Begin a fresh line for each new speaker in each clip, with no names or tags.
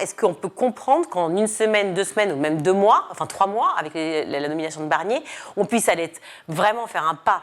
Est-ce qu'on peut comprendre qu'en 1 semaine, 2 semaines ou même 2 mois, enfin 3 mois, avec la nomination de Barnier, on puisse aller vraiment faire un pas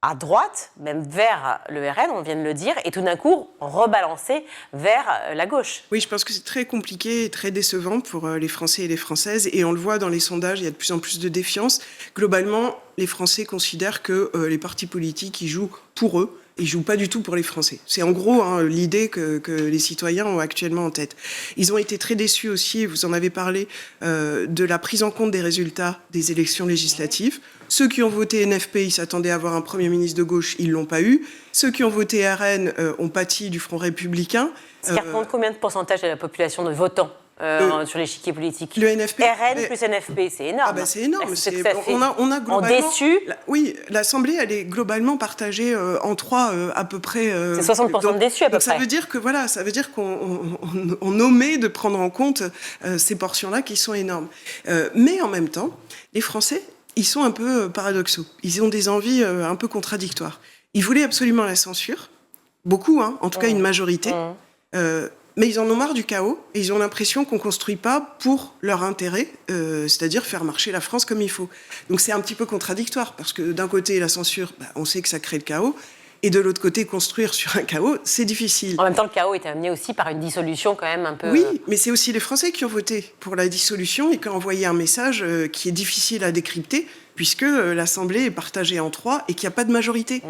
à droite, même vers le RN, on vient de le dire, et tout d'un coup rebalancer vers la gauche?
Oui, je pense que c'est très compliqué et très décevant pour les Français et les Françaises. Et on le voit dans les sondages, il y a de plus en plus de défiance. Globalement, les Français considèrent que les partis politiques, ils jouent pour eux. Ils jouent pas du tout pour les Français. C'est en gros l'idée que les citoyens ont actuellement en tête. Ils ont été très déçus aussi, vous en avez parlé, de la prise en compte des résultats des élections législatives. Ceux qui ont voté NFP, ils s'attendaient à avoir un Premier ministre de gauche, ils l'ont pas eu. Ceux qui ont voté RN ont pâti du Front républicain.
Ce qui représente combien de pourcentage de la population de votants sur l'échiquier politique?
Le NFP,
RN plus NFP, c'est énorme.
Ah ben c'est énorme.
On a globalement, en déçu.
Oui, l'Assemblée, elle est globalement partagée en 3 à peu près.
C'est 60% de déçus à peu près.
Ça veut dire que voilà, ça veut dire qu'on omet de prendre en compte ces portions-là qui sont énormes. Mais en même temps, les Français, ils sont un peu paradoxaux. Ils ont des envies un peu contradictoires. Ils voulaient absolument la censure, beaucoup, en tout cas une majorité. Mais ils en ont marre du chaos et ils ont l'impression qu'on ne construit pas pour leur intérêt, c'est-à-dire faire marcher la France comme il faut. Donc c'est un petit peu contradictoire parce que d'un côté, la censure, on sait que ça crée le chaos. Et de l'autre côté, construire sur un chaos, c'est difficile.
En même temps, le chaos est amené aussi par une dissolution quand même un peu...
Oui, mais c'est aussi les Français qui ont voté pour la dissolution et qui ont envoyé un message qui est difficile à décrypter puisque l'Assemblée est partagée en 3 et qu'il n'y a pas de majorité.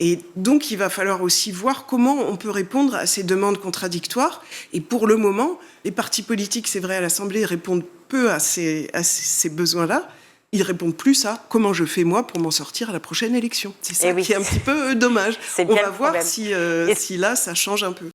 Et donc, il va falloir aussi voir comment on peut répondre à ces demandes contradictoires. Et pour le moment, les partis politiques, c'est vrai, à l'Assemblée, répondent peu à ces besoins-là. Ils répondent plus à comment je fais moi pour m'en sortir à la prochaine élection. C'est ça qui est un petit peu dommage. On va voir si là, ça change un peu.